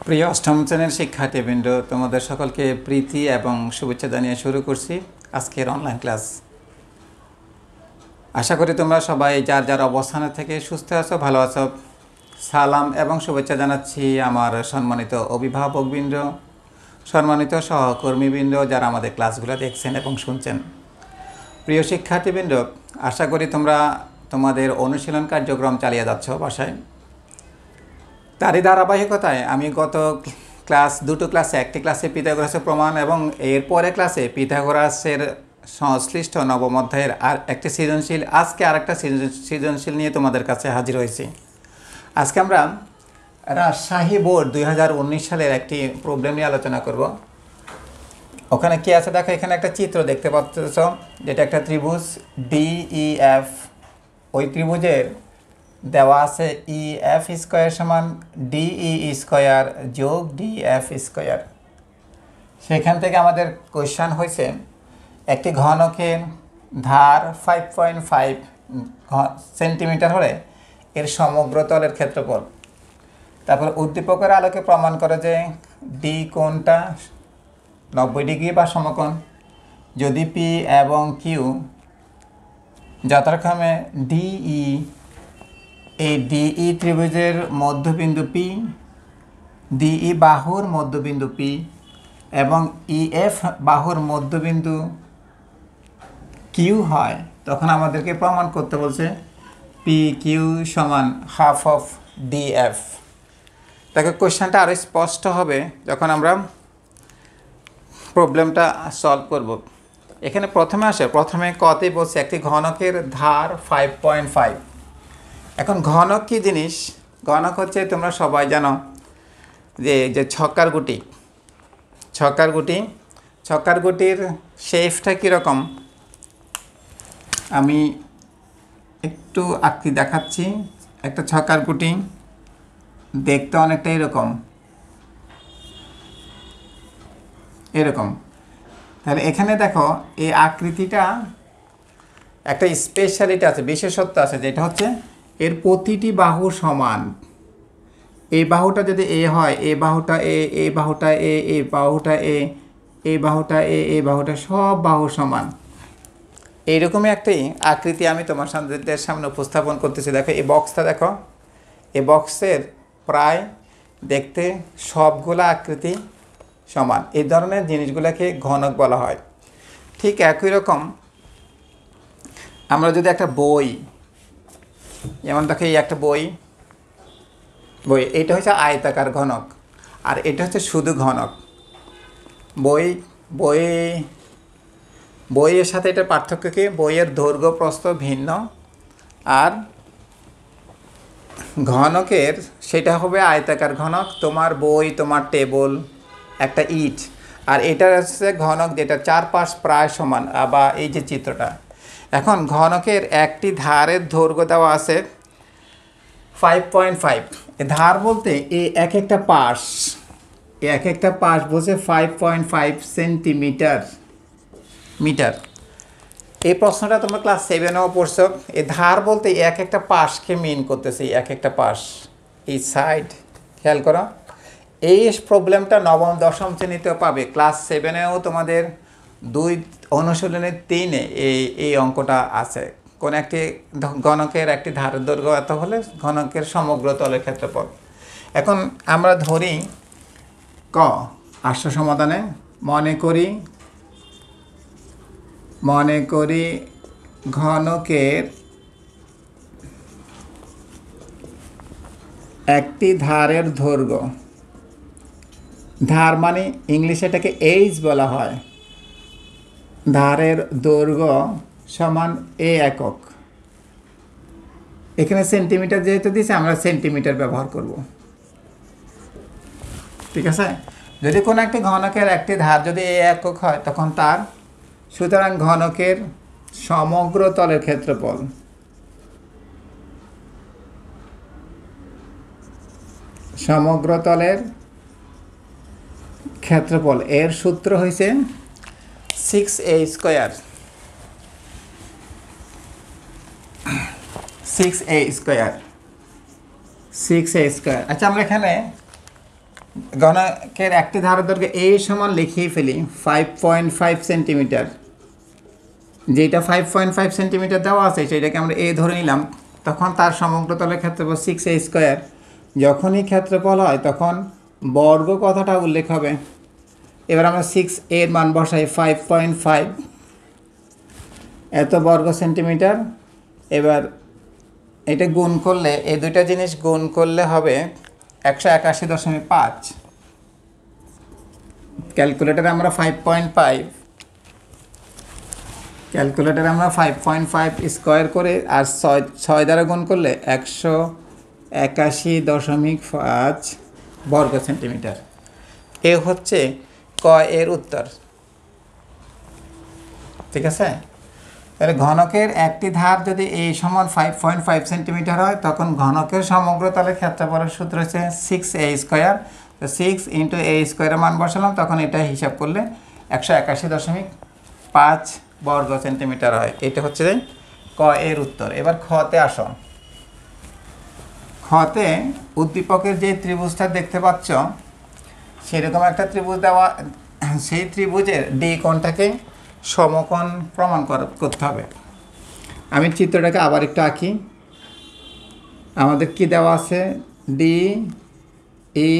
প্রিয় অষ্টম শ্রেণীর শিক্ষার্থীবৃন্দ, তোমাদের সকলকে প্রীতি এবং শুভেচ্ছা জানিয়ে শুরু করছি আজকের অনলাইন ক্লাস। আশা করি তোমরা সবাই যার যার অবস্থানে থেকে সুস্থ আছো, ভালো আছো। সালাম এবং শুভেচ্ছা জানাচ্ছি আমার সম্মানিত অভিভাবকবৃন্দ, সম্মানিত সহকর্মীবৃন্দ, যারা আমাদের ক্লাসগুলো দেখছেন এবং শুনছেন। প্রিয় শিক্ষার্থীবৃন্দ, আশা করি তোমরা তোমাদের অনুশীলন কার্যক্রম চালিয়ে যাচ্ছ বাসায়। তারই ধারাবাহিকতায় আমি গত দুটো ক্লাসে, একটি ক্লাসে পিথাগোরাসের প্রমাণ এবং এরপরে ক্লাসে পিথাগোরাসের সংশ্লিষ্ট নবম অধ্যায়ের আর একটি সৃজনশীল, আজকে আরেকটা সৃজনশীল নিয়ে তোমাদের কাছে হাজির হয়েছি। আজকে আমরা রাজশাহী বোর্ড 2019 সালের একটি প্রবলেম নিয়ে আলোচনা করব। ওখানে কি আছে দেখো, এখানে একটা চিত্র দেখতে পাচ্ছ, যেটা একটা ত্রিভুজ DEF। ওই ত্রিভুজের দেওয়া আছে EF স্কোয়ার সমান DE স্কোয়ার যোগ DF স্কোয়ার। সেখান থেকে আমাদের কোয়েশ্চান হয়েছে একটি ঘনকের ধার 5.5 সেন্টিমিটার হলে এর সমগ্র তলের ক্ষেত্রফল। তারপর উদ্দীপকের আলোকে প্রমাণ করে যে ডি কোণটা 90 ডিগ্রি বা সমকোণ যদি P এবং Q যথাক্রমে DE, এই DE ত্রিভুজের মধ্যবিন্দু P, DE বাহুর মধ্যবিন্দু P এবং EF বাহুর মধ্যবিন্দু Q হয়, তখন আমাদেরকে প্রমাণ করতে বলছে PQ সমান হাফ অফ DF। দেখো কোশ্চেনটা আরও স্পষ্ট হবে যখন আমরা প্রবলেমটা সলভ করব। এখানে প্রথমে কতে বলছে একটি ঘনকের ধার 5.5। এখন ঘনক কী জিনিস? ঘনক হচ্ছে, তোমরা সবাই জানো যে ছক্কার গুটির শেপটা কীরকম। আমি একটু আকৃতি দেখাচ্ছি। একটা ছক্কার গুটি দেখতে অনেকটা এরকম। তাহলে এখানে দেখো এই আকৃতিটা একটা স্পেশালিটি আছে, বিশেষত্ব আছে, যেটা হচ্ছে এর প্রতিটি বাহু সমান। এই বাহুটা যদি এ হয়, এই বাহুটা এ, এই বাহুটা এ, এই বাহুটা এ, এই বাহুটা এ, এই বাহুটা, সব বাহু সমান। এইরকমই একটি আকৃতি আমি তোমার সামনে উপস্থাপন করতেছি। দেখো এই বক্সটা, দেখো এই বক্সের প্রায় দেখতে সবগুলা আকৃতি সমান। এই ধরনের জিনিসগুলোকে ঘনক বলা হয়। ঠিক একই রকম আমরা যদি একটা বই, যেমন দেখো এই একটা বই, এটা হচ্ছে আয়তাকার ঘনক, আর এটা হচ্ছে শুধু ঘনক। বইয়ের সাথে এটার পার্থক্য কি? বইয়ের দৈর্ঘ্য প্রস্থ ভিন্ন, আর ঘনকের সেটা হবে আয়তাকার ঘনক। তোমার বই, তোমার টেবল, একটা ইট, আর এটা হচ্ছে ঘনক যেটা চারপাশ প্রায় সমান। বা এই যে চিত্রটা, এখন ঘনকের একটি ধারের দৈর্ঘ্য দেওয়া আছে 5.5। ধার বলতে এই এক একটা পাশ বলছে 5.5 সেন্টিমিটার। এই প্রশ্নটা তোমরা ক্লাস 7-এও পড়ছো। এই ধার বলতে এক একটা পাশকে মিন করতেছে, এক একটা পাশ, এই সাইড। খেয়াল করো, এই প্রবলেমটা নবম দশম শ্রেণীতেও পাবে। ক্লাস 7-এও তোমাদের 2 অনুশীলনের 3-এ এই অঙ্কটা আছে। কোন একটি ঘনকের একটি ধারের দৈর্ঘ্য এত হলে ঘনকের সমগ্র তলের ক্ষেত্রফল। এখন আমরা ধরি আসল সমাধানে মনে করি ঘনকের একটি ধারের দৈর্ঘ্য, ধার মানে ইংলিশে এটাকে এইচ বলা হয়, ধারের দৈর্ঘ্য সমান এ একক। এখানে সেন্টিমিটার যেহেতু দিয়েছে, আমরা সেন্টিমিটার ব্যবহার করব। ঠিক আছে? যদি কোনো একটি ঘনকের একটি ধার যদি এ একক হয়, তখন তার সুতরাং ঘনকের সমগ্র তলের ক্ষেত্রফল, এর সূত্র হয়েছে 6a স্কোয়ার। 6a square. আচ্ছা, আমরা এখানে ঘনকের একটি ধারের দৈর্ঘ্য এ সমান লিখেই ফেলি 5.5 সেন্টিমিটার। যেটা 5.5 সেন্টিমিটার দেওয়া আছে সেটাকে আমরা এ ধরে নিলাম, তখন তার সমগ্র তলের ক্ষেত্রফল 6a স্কোয়ার। যখনই ক্ষেত্রফল হয় তখন বর্গ কথাটা উল্লেখ হবে। এবার আমরা 6 এর মান বসাই 5.5 এত বর্গ সেন্টিমিটার। এবার এটা গুণ করলে, এই দুইটা জিনিস গুণ করলে হবে 181.5। ক্যালকুলেটারে আমরা 5.5 স্কোয়ার করে আর 6 দ্বারা গুণ করলে 181.5 বর্গ সেন্টিমিটার। এ হচ্ছে ক এর উত্তর। ঠিক আছে, তাহলে ঘনকের একটি ধার যদি এই সমান 5.5 সেন্টিমিটার হয়, তখন ঘনকের সমগ্র তলের ক্ষেত্রফলের সূত্র হচ্ছে 6a স্কোয়ার। তো 6 ইন্টু a স্কোয়ারের মান বসালাম, তখন এটা হিসাব করলে 181.5 বর্গ সেন্টিমিটার হয়। এটা হচ্ছে ক এর উত্তর। এবার খতে আসো। খতে উদ্দীপকের যে ত্রিভুজটা দেখতে পাচ্ছ, সেরকম একটা ত্রিভুজ দেওয়া, সেই ত্রিভুজের ডি কোণটাকে সমকোণ প্রমাণ করতে হবে। আমি চিত্রটাকে আবার একটু আঁকি। আমাদের কি দেওয়া আছে? D E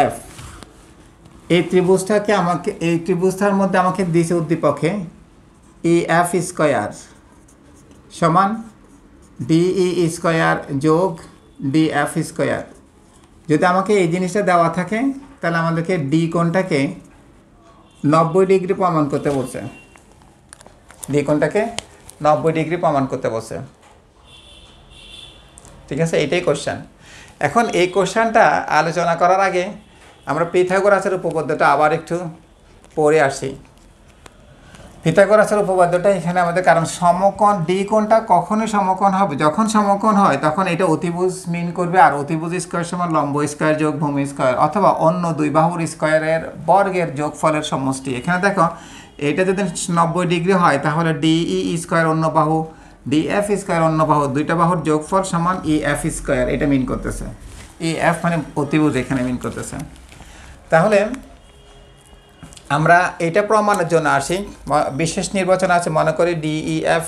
F. এই ত্রিভুজটাকে আমাকে, এই ত্রিভুজটার মধ্যে আমাকে দিয়েছে উদ্দীপকে ই এফ স্কোয়ার সমান ডিই স্কোয়ার যোগ ডি এফ স্কোয়ার। যদি আমাকে এই জিনিসটা দেওয়া থাকে, তাহলে আমাদেরকে ডি কোণটাকে 90 ডিগ্রি প্রমাণ করতে বলছে। ডি কোণটাকে 90 ডিগ্রি প্রমাণ করতে বলছে। ঠিক আছে, এটাই কোশ্চেন। এখন এই কোশ্চেনটা আলোচনা করার আগে আমরা পিথাগোরাসের উপপাদ্যটা আবার একটু পড়ে আসি। পিথাগোরাসের উপপাদ্যটা এখানে আমাদের, কারণ সমকোণ ডি কোণটা কখনোই সমকোণ হবে, যখন সমকোণ হয় তখন এটা অতিভুজ মিন করবে, আর অতিভুজ স্কোয়ার সমান লম্ব স্কোয়ার যোগ ভূমি স্কোয়ার, অথবা অন্য দুই বাহুর স্কোয়ারের বর্গের যোগফলের সমষ্টি। এখানে দেখো, এটা যদি 90 ডিগ্রি হয়, তাহলে ডিই স্কোয়ার অন্য বাহু, ডিএফ স্কোয়ার অন্য বাহু, দুইটা বাহুর যোগফল সমান ই এফ স্কোয়ার, এটা মিন করতেছে। ই এফ মানে অতিভুজ এখানে মিন করতেছে। তাহলে আমরা এটা প্রমাণের জন্য আসি। বিশেষ নির্বাচন আছে, মনে করি ডিইএফ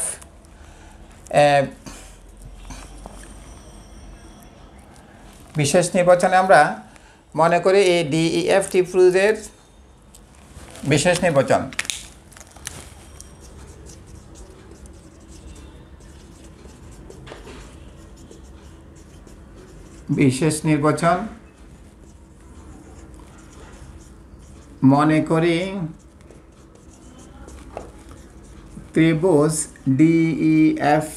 বিশেষ নির্বাচনে আমরা মনে করি এই ডিইএফ ত্রিভুজের বিশেষ নির্বাচন। বিশেষ নির্বাচন মনে করি ত্রিভুজ ডিইএফ,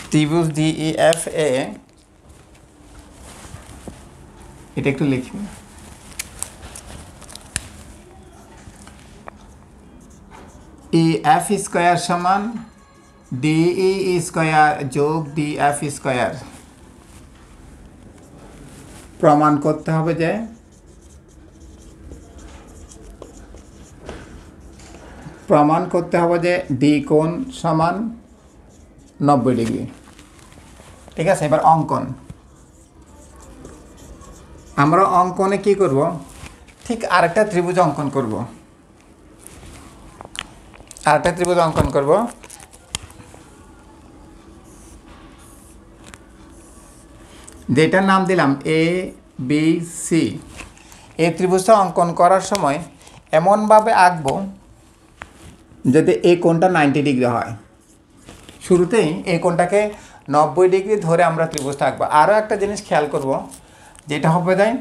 ত্রিভুজ ডিইএফ এ, এটা একটু লিখি। ই এফ স্কোয়ার সমান ডিই স্কোয়ার যোগ ডিএফ স্কোয়ার। প্রমাণ করতে হবে যে ডি কোণ সমান 90 ডিগ্রি। ঠিক আছে, এবার অঙ্কন। আমরা অঙ্কনে কি করব? ঠিক আরেকটা ত্রিভুজ অঙ্কন করব। যেটার নাম দিলাম এ বি সি। এই ত্রিভুজটা অঙ্কন করার সময় এমনভাবে আঁকবো যাতে এই কোণটা 90 ডিগ্রি হয়। শুরুতেই এই কোণটাকে 90 ডিগ্রি ধরে আমরা ত্রিভুজটা আঁকবো। আরও একটা জিনিস খেয়াল করব, যেটা হবে যায়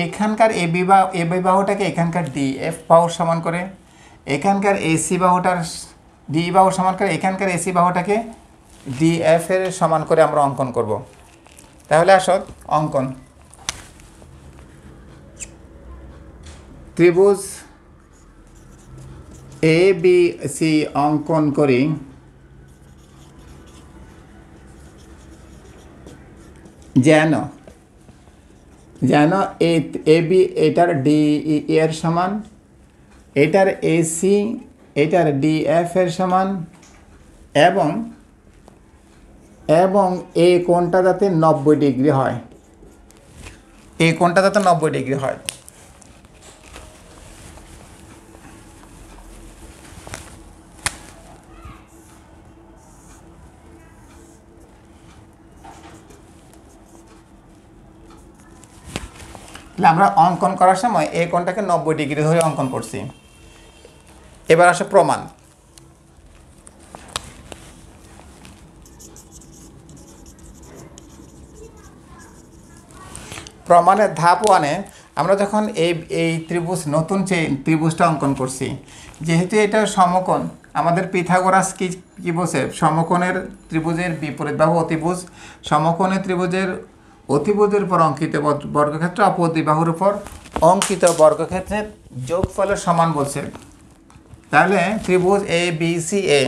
এখানকার এ বি বাহুটাকে এখানকার ডি এফ বাহুর সমান করে, এখানকার এসি বাহুটার ডি বাহুর সমান করে, এখানকার এসি বাহুটাকে ডি এফ এর সমান করে আমরা অঙ্কন করব। তাহলে আসো অঙ্কন। ত্রিভুজ এ বি সি অঙ্কন করি। যেন এ বি এটার ডি এর সমান, এটার এসি এটার ডি এফ এর সমান, এবং এই কোণটা যাতে 90 ডিগ্রি হয়। এই কোণটা যাতে 90 ডিগ্রি হয়। তাহলে আমরা অঙ্কন করার সময় এই কোণটাকে 90 ডিগ্রি ধরে অঙ্কন করছি। এবার আসে প্রমাণ। প্রমাণের ধাপ 1-এ আমরা যখন এই ত্রিভুজ নতুন যে ত্রিভুজটা অঙ্কন করছি, যেহেতু এটা সমকোণ, আমাদের পিথাগোরাস কি বলছে, সমকোণের ত্রিভুজের বিপরীত বাহু অতিভুজ, সমকোণের ত্রিভুজের অতিভুজের উপর অঙ্কিত বর্গক্ষেত্র অপর দুই বাহুর উপর অঙ্কিত বর্গক্ষেত্রের যোগফলের সমান বলছে। তাহলে ত্রিভুজ এ বি সি এ,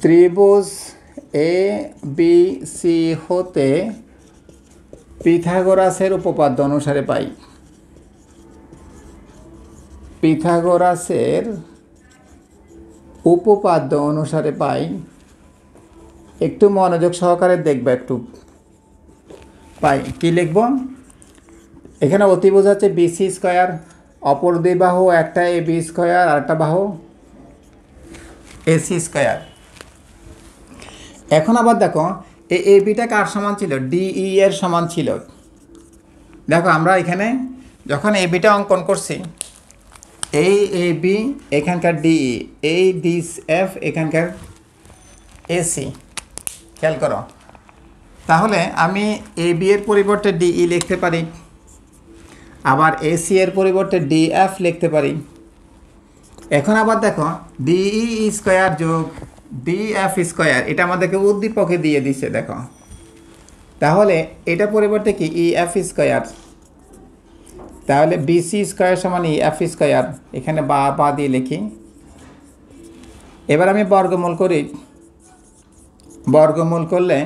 ত্রিভুজ এ বি সি হতে পিথাগোরাসের উপপাদ্য অনুসারে পাই, পিথাগোরাসের উপপাদ্য অনুসারে পাই, একটু মনোযোগ সহকারে দেখবে, একটু পাই কি লিখব, এখানে অতিভুজ হচ্ছে বিসি স্কয়ার, অপর দুই বাহু একটা এ বি স্কয়ার আর একটা বাহু এসি স্কয়ার। এখন আবার দেখো এ বিটা কার সমান ছিল, ডিই এর সমান ছিল। দেখো আমরা এখানে যখন এ বিটা অঙ্কন করছি, এই এ বি এখানকার ডিই, এই ডি এফ এখানকার এসি, খেয়াল করো। তাহলে আমি এ বি এর পরিবর্তে ডিই লিখতে পারি, আবার এসি এর পরিবর্তে ডিএফ লিখতে পারি। এখন আবার দেখো ডিই স্কয়ার যোগ ডিএফ স্কয়ার, এটা আমাদেরকে উদ্দীপকে দিয়ে দিছে দেখো। তাহলে এটা পরিবর্তে কি ইএফ স্কয়ার, তাহলে বিসি স্কয়ার সমান ইএফ স্কয়ার, এখানে বা দিয়ে লিখি। এবার আমি বর্গমূল করি, বর্গমূল করলে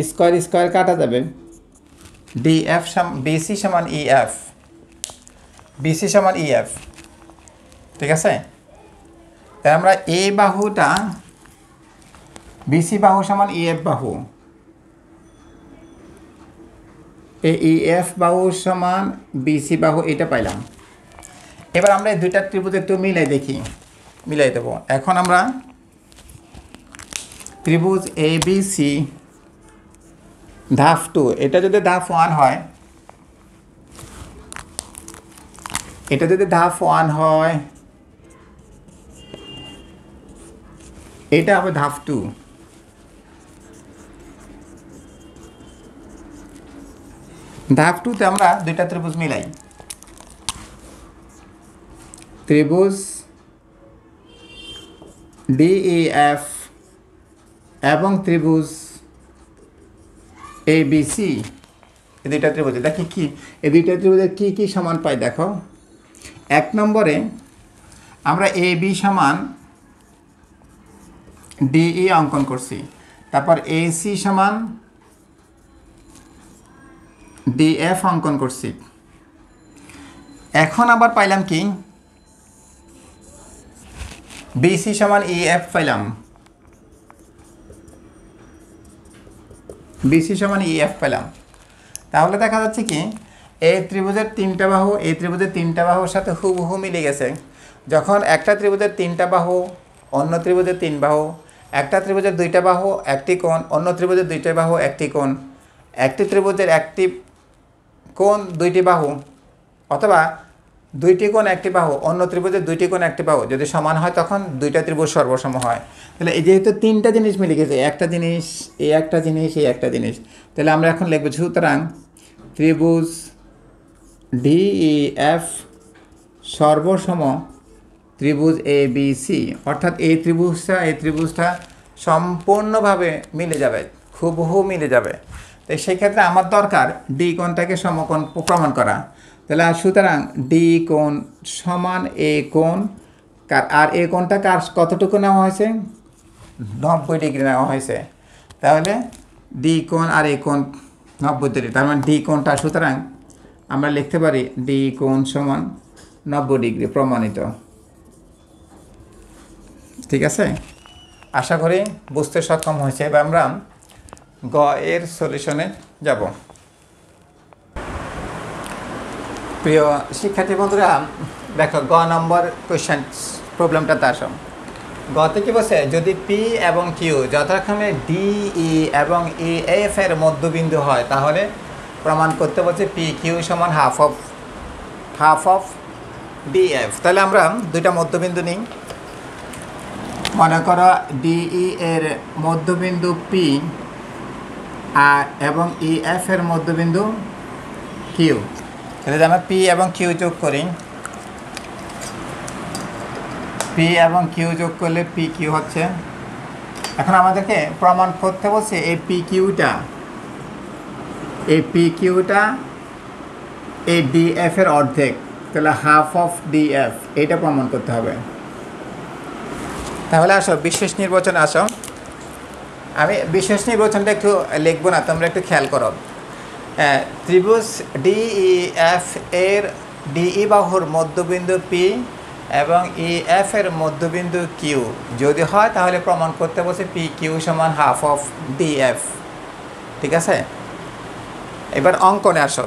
স্কয়ার স্কয়ার কাটা যাবে, ডিএফ বিসি সমান ইএফ, বিসি সমান ইএফ, ঠিক আছে। তাই আমরা এ বাহুটা বিসি বাহু সমান ইএফ বাহু, ইএফ বাহু সমান বিসি বাহু, এটা পাইলাম। এবার আমরা এই দুইটা ত্রিভুজ একটু মিলাই দেখি, মিলাই দেব। এখন আমরা ত্রিভুজ এ বি সি ধাপ 2, এটা যদি ধাপ 1 হয়, এটা যদি ধাপ 1 হয়, এটা হবে ধাপ 2। ধাপ 2-তে আমরা দুইটা ত্রিভুজ মিলাই, ত্রিভুজ ডিইএফ এবং ত্রিভুজ এ বি সি, এই দুইটা ত্রিভুজে দেখি কি, এই দুইটা ত্রিভুজের কি কি সমান পাই দেখো। 1 নম্বরে আমরা এ বি সমান ডিই অঙ্কন করছি, তারপর এসি সমান ডিএফ অঙ্কন করছি। এখন আবার পাইলাম কি, বিসি সমান ইএফ পাইলাম, বিসি সমান ইএফ পেলাম। তাহলে দেখা যাচ্ছে কি, এই ত্রিভুজের 3টা বাহু এই ত্রিভুজের 3টা বাহুর সাথে হুবহু মিলে গেছে। যখন একটা ত্রিভুজের 3টা বাহু, অন্য ত্রিভুজের 3 বাহু, একটা ত্রিভুজের 2টা বাহু একটি কোণ, অন্য ত্রিভুজের 2টা বাহু একটি কোণ, একটি ত্রিভুজের একটি কোণ 2টি বাহু, অথবা 2টি কোণ একটি বাহু, অন্য ত্রিভুজের 2টি কোণ একটি বাহু যদি সমান হয়, তখন দুইটা ত্রিভুজ সর্বসম হয়। তাহলে এই যেহেতু 3টা জিনিস মিলে গেছে, একটা জিনিস, এই একটা জিনিস, এই একটা জিনিস, তাহলে আমরা এখন লিখব, সুতরাং ত্রিভুজ ডিইএফ সর্বসম ত্রিভুজ এ বি সি, অর্থাৎ এই ত্রিভুজটা সম্পূর্ণভাবে মিলে যাবে, হুবহু মিলে যাবে। তো সেই ক্ষেত্রে আমার দরকার ডি কোণটাকে সমকোণ প্রমাণ করা। তাহলে সুতরাং ডি কোণ সমান এ কোণ, আর এ কোণটা কার কতটুকু নেওয়া হয়েছে, 90 ডিগ্রি নেওয়া হয়েছে। তাহলে ডি কোণ আর এ কোণ 90 ডিগ্রি, তার মানে ডি কোণটা, সুতরাং আমরা লিখতে পারি ডি কোণ সমান 90 ডিগ্রি, প্রমাণিত। ঠিক আছে, আশা করি বুঝতে সক্ষম হয়েছে। এবার আমরা গ এর সলিউশনে যাব। প্রিয় শিক্ষার্থী বন্ধুরা, দেখো গ নম্বর কোয়েশ্চেন প্রবলেমটাতে আসো। গতে কি বলছে, যদি পি এবং কিউ যথাক্রমে ডি ই এবং ই এফ এর মধ্যবিন্দু হয় তাহলে প্রমাণ করতে বলছে পি কিউ সমান হাফ অফ ডি এফ। তাহলে আমরা দুইটা মধ্যবিন্দু নিই। মনে করো ডিই এর মধ্যবিন্দু পি আর এবং ই এফ এর মধ্যবিন্দু কিউ। তাহলে আমরা পি এবং কিউ যোগ করি, পি এবং কিউ যোগ করলে পি কিউ হচ্ছে। এখন আমাদেরকে প্রমাণ করতে বলছে এই পি কিউটা এই ডি এফ এর অর্ধেক, তাহলে হাফ অফ ডি এফ, এইটা প্রমাণ করতে হবে। তাহলে আসো বিশেষ নির্বাচনে আসো। আমি বিশেষ নির্বাচনটা একটু লিখবো না, তোমরা একটু খেয়াল করো। ত্রিভুজ ডিইএফ এর ডিই বাহুর মধ্যবিন্দু পি এবং ইএফ এর মধ্যবিন্দু কিউ যদি হয় তাহলে প্রমাণ করতে বলছে পি কিউ সমান হাফ অফ ডিএফ। ঠিক আছে, এবার অঙ্কনে আসো।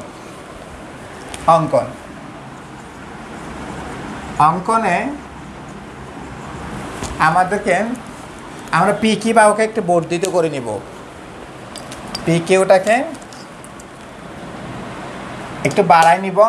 অঙ্কনে আমাদেরকে আমরা পি কিউ বাহুকে একটু বর্ধিত করে নিব। পি কিউটাকে একটু বাড়াই নিব।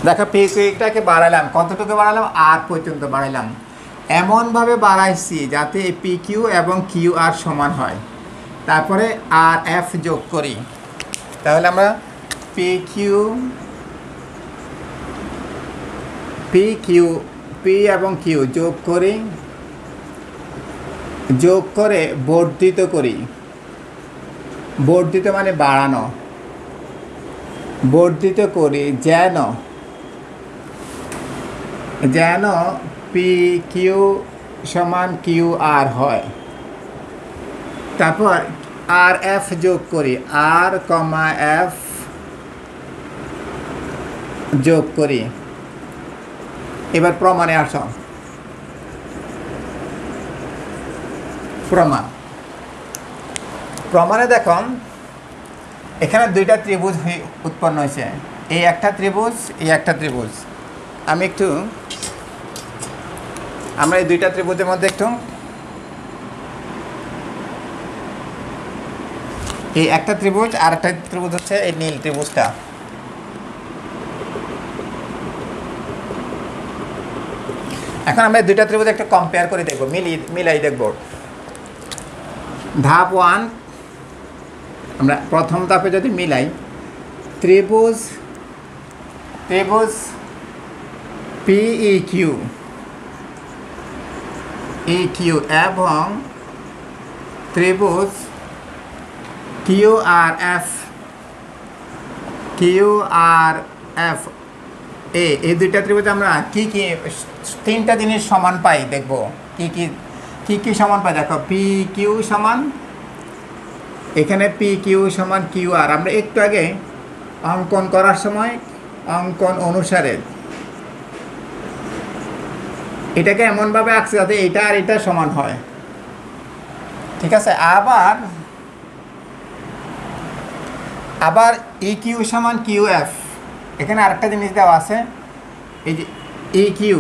দেখো পি কিউটাকে বাড়ালাম, কতটুকু বাড়ালাম, আর পর্যন্ত বাড়াইলাম। এমনভাবে বাড়াইছি যাতে পি কিউ এবং কিউ আর সমান হয়। তারপরে আর এফ যোগ করি, তাহলে আমরা পি এবং কিউ যোগ করে বর্ধিত করি। বর্ধিত মানে বাড়ানো, বর্ধিত করি যেন পি কিউ সমান কিউ আর হয়। তারপর আর এফ যোগ করি, আর কমা এফ যোগ করি। এবার প্রমাণে আসো। প্রমাণে দেখো এখানে দুইটা ত্রিভুজ উৎপন্ন হয়েছে, এই একটা ত্রিভুজ, এই একটা ত্রিভুজ। আমরা এই দুইটা ত্রিভুজের মধ্যে এই একটা ত্রিভুজ আর একটা ত্রিভুজ হচ্ছে এই নীল ত্রিভুজটা। এখন আমরা দুইটা ত্রিভুজ একটা কম্পেয়ার করে দেখবো, মিলাই দেখবো। ধাপ 1, আমরা প্রথম ধাপে যদি মিলাই, ত্রিভুজ পিইকিউ এবং ত্রিভুজ কিউআরএফ এই দুইটা ত্রিভুজে আমরা কি তিনটা জিনিস সমান পাই দেখব। কি সমান পাই দেখো, পি কিউ সমান, এখানে পি কিউ সমান কিউ আর। আমরা একটু আগে অঙ্কন করার সময় অঙ্কন অনুসারে এটাকে এমনভাবে আঁকছে যাতে এটা আর এটা সমান হয়। ঠিক আছে, আবার ই কিউ সমান কিউ এফ। এখানে আরেকটা জিনিস দেওয়া আছে, এই যে ই কিউ,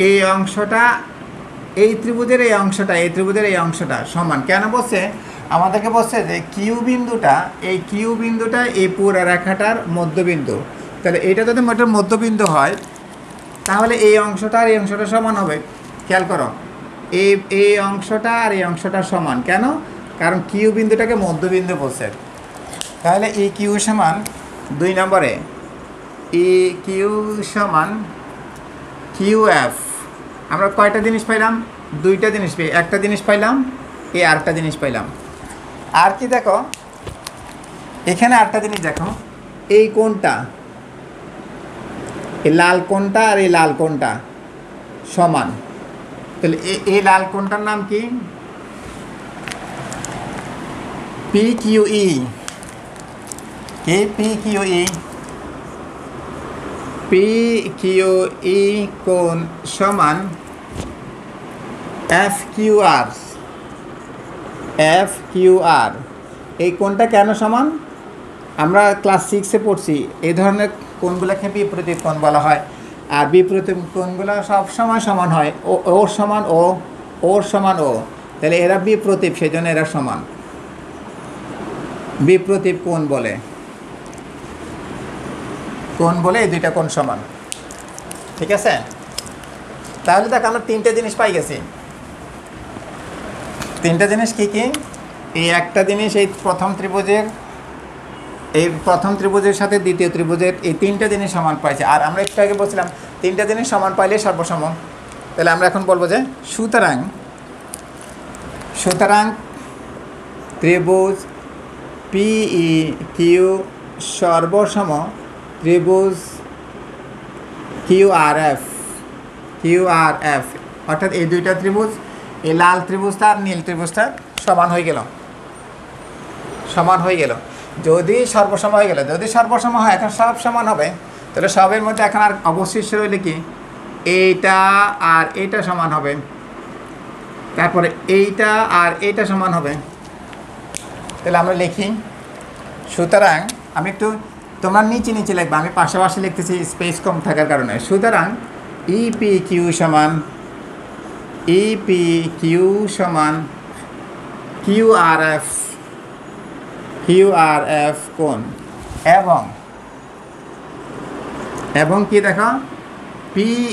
এই অংশটা এই ত্রিভুজের এই অংশটা সমান। কেন বলছে, আমাদেরকে বলছে যে এই কিউ বিন্দুটা এই পুরো রেখাটার মধ্যবিন্দু। তাহলে এটা যদি একটা মধ্যবিন্দু হয় তাহলে এই অংশটা আর এই অংশটা সমান হবে। খেয়াল করো, এই অংশটা আর এই অংশটা সমান। কেন? কারণ কিউ বিন্দুটাকে মধ্যবিন্দু বলছে। তাহলে ই কিউ সমান 2 নম্বরে ই কিউ সমান কিউ এফ। আমরা কয়টা জিনিস পাইলাম? দুইটা জিনিস পাই, একটা জিনিস পাইলাম, এই আরেকটা জিনিস পাইলাম। আর কি দেখো, এখানে আরেকটা জিনিস দেখো, এই কোণটা, এই লাল কোণটা আর এই লাল কোণটা সমান। তাহলে এই লাল কোণটার নাম কি? P Q E. P Q E P Q E কোণ সমান F Q R. F Q R এই কোণটা কেন সমান? আমরা ক্লাস 6-এ পড়ছি এই ধরনের কোণগুলোকে বিপরীত কোণ বলা হয়। আর বিপরীত কোণগুলো সবসময় সমান হয়, ওর সমান ও, ওর সমান ও, তাহলে এরা বিপ্রতীপ, সেই জন্য এরা সমান। বিপ্রতীপ কোণ বলে, কোণ বলে এই দুইটা কোণ সমান। ঠিক আছে, তাহলে দেখ আমরা তিনটে জিনিস পাই গেছি। তিনটা জিনিস কি কি? এই একটা জিনিস এই প্রথম ত্রিভুজের সাথে দ্বিতীয় ত্রিভুজের এই তিনটা জিনিস সমান পাইছে। আর আমরা একটু আগে বলছিলাম তিনটা জিনিস সমান পাইলে সর্বসম। তাহলে আমরা এখন বলবো যে সুতরাং ত্রিভুজ পিই কিউ সর্বসম ত্রিভুজ কিউআরএফ, অর্থাৎ এই দুইটা ত্রিভুজ, এই লাল ত্রিভুজটা আর নীল ত্রিভুজটা সমান হয়ে গেল। যদি সর্বসম হয়ে গেল, যদি সর্বসম হয়, এখন সব সমান হবে, তাহলে সবের মধ্যে এখন আর অবশিষ্ট রইলে কি? এইটা আর এইটা সমান হবে, তারপরে এইটা আর এইটা সমান হবে। তাহলে আমরা লিখি, সুতরাং আমি একটু, তোমরা নিচে লিখবা, আমি পাশাপাশি লিখতেছি স্পেস কম থাকার কারণে। সুতরাং ইপি কিউ সমান কিউআরএফ কোণ, এবং কি দেখো, পিই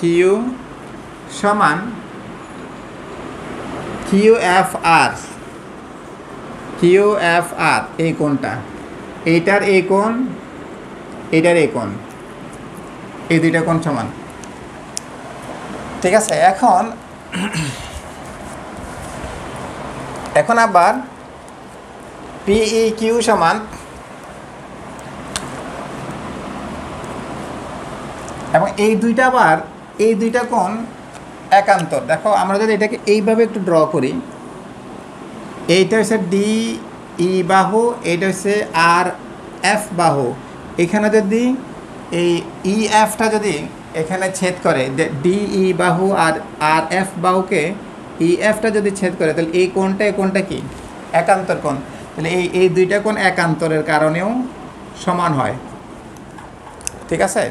কিউ সমান কিউএফআর, এই কোণটা, এইটার এই কোণ, এইটার এই কোণ, এই দুইটা কোণ সমান। ঠিক আছে, এখন আবার পিই কিউ সমান, এবং এই দুইটা কোণ একান্তর। দেখো আমরা যদি এটাকে এইভাবে একটু ড্র করি, এইটা হচ্ছে ডি ই বাহু, এইটা হচ্ছে আর এফ বাহু। এখানে যদি এই ই এফটা যদি এখানে ছেদ করে, ডি ই বাহু আর এফ বাহুকে ই এফটা যদি ছেদ করে, তাহলে এই কোণটা কি? একান্তর কোণ। তাহলে এই দুইটা কোণ একান্তরের কারণেও সমান হয়। ঠিক আছে,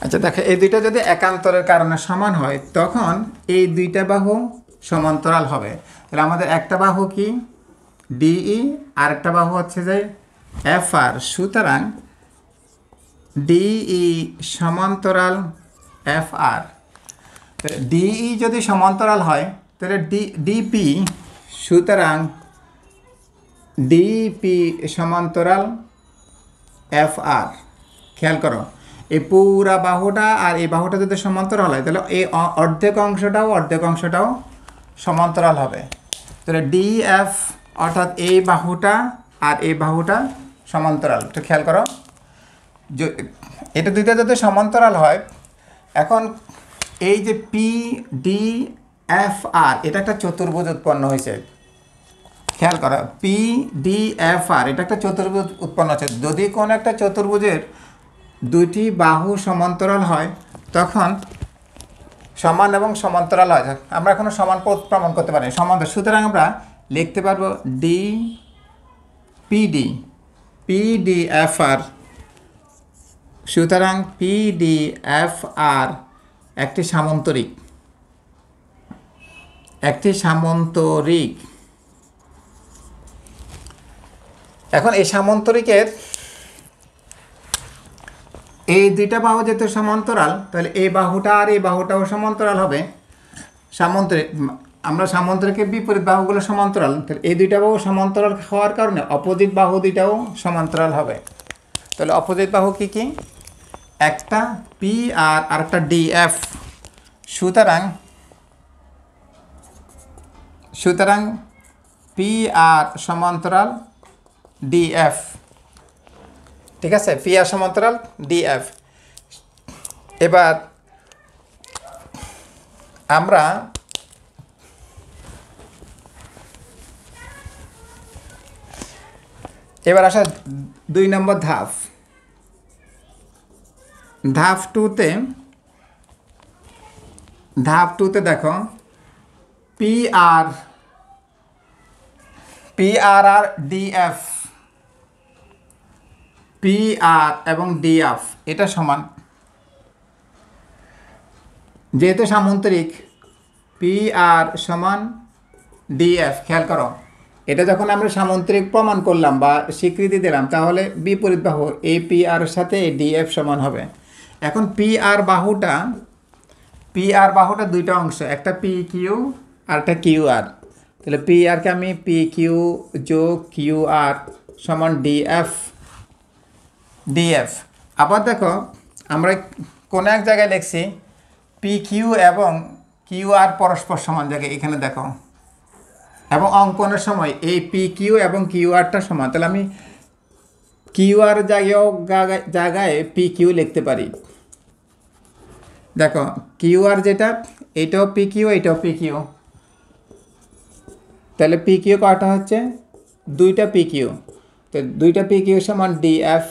আচ্ছা দেখো, এই দুইটা যদি একান্তরের কারণে সমান হয়, তখন এই দুইটা বাহু সমান্তরাল হবে। তাহলে আমাদের একটা বাহু কি? ডিই, আর একটা বাহু হচ্ছে যে এফ আর। সুতরাং ডিই সমান্তরাল এফ আর। ডিই যদি সমান্তরাল হয়, তাহলে ডিপি, সুতরাং ডিপি সমান্তরাল এফ আর। খেয়াল করো, এই পুরা বাহুটা আর এই বাহুটা যদি সমান্তরাল হয়, তাহলে এই অর্ধেক অংশটাও সমান্তরাল হবে। তাহলে ডিএফ, অর্থাৎ এই বাহুটা আর এই বাহুটা সমান্তরাল। একটু খেয়াল করো, এটা দুইটা যদি সমান্তরাল হয়, এখন এই যে পি ডি এফ আর, এটা একটা চতুর্ভুজ উৎপন্ন হয়েছে। খেয়াল করো, পি ডি এফ আর, এটা একটা চতুর্ভুজ উৎপন্ন হচ্ছে। যদি কোনো একটা চতুর্ভুজের দুইটি বাহু সমান্তরাল হয়, তখন সমান এবং সমান্তরাল হয়। আমরা এখনো সমান প্রমাণ করতে পারি সমান্তরাল। সুতরাং আমরা লিখতে পারবো পিডি এফ আর। সুতরাং পিডি এফ আর একটি সামান্তরিক। এখন এই সামান্তরিকের এই দুইটা বাহু যেহেতু সমান্তরাল, তাহলে এই বাহুটা আর এই বাহুটাও সমান্তরাল হবে। আমরা সামান্তরিকের বিপরীত বাহুগুলো সমান্তরাল, তাহলে এই দুইটা বাহু সমান্তরাল হওয়ার কারণে অপোজিট বাহু দুইটাও সমান্তরাল হবে। তাহলে অপোজিট বাহু কি কি? একটা পি আর আরেকটা ডিএফ। সুতরাং পি আর সমান্তরাল ডিএফ। ঠিক আছে, পি আর সমান্তরাল ডিএফ। এবার আমরা এবার আসা 2 নম্বর ধাপ। ধাপ টুতে দেখো আর ডিএফ, PR এবং DF এটা সমান। যেহেতু সামান্তরিক PR সমান DF, খেয়াল করো এটা যখন আমরা সামান্তরিক প্রমাণ করলাম বা স্বীকৃতি দিলাম, তাহলে বিপরীত বাহু এই PR এর সাথে এই DF সমান হবে। এখন PR বাহুটা দুইটা অংশ, একটা PQ আর একটা QR। তাহলে PR কে আমি PQ যোগ QR সমান DF। আবার দেখো আমরা কোন এক জায়গায় লিখছি PQ এবং QR পরস্পর সমান জায়গায়, এখানে দেখো, এবং অঙ্কনের সময় এই PQ এবং QRটা সমান। তাহলে আমি QR জায়গায় PQ লিখতে পারি। দেখো QR যেটা, এটাও PQ, এটাও PQ। তাহলে PQ কয়টা হচ্ছে? দুইটা PQ। তো দুইটা PQ সমান DF।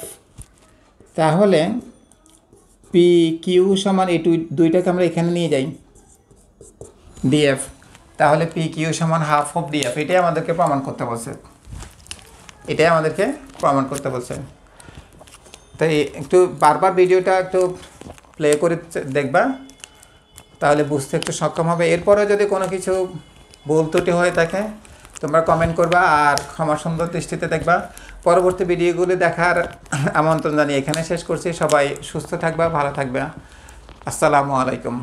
তাহলে PQ সমান এই দুইটাকে আমরা এখানে নিয়ে যাই DF। তাহলে PQ সমান হাফ অফ DF। এটাই আমাদেরকে প্রমাণ করতে বলছে। তাই একটু বারবার ভিডিওটা একটু প্লে করে দেখবা, তাহলে বুঝতে একটু সক্ষম হবে। এরপরে যদি কোনো কিছু ভুল ত্রুটি হয়ে থাকে তোমরা কমেন্ট করবা আর ক্ষমা সুন্দর দৃষ্টিতে দেখবা। পরবর্তী ভিডিওগুলি দেখার আমন্ত্রণ জানিয়ে এখানে শেষ করছি। সবাই সুস্থ থাকবা, ভালো থাকবা। আসসালামু আলাইকুম।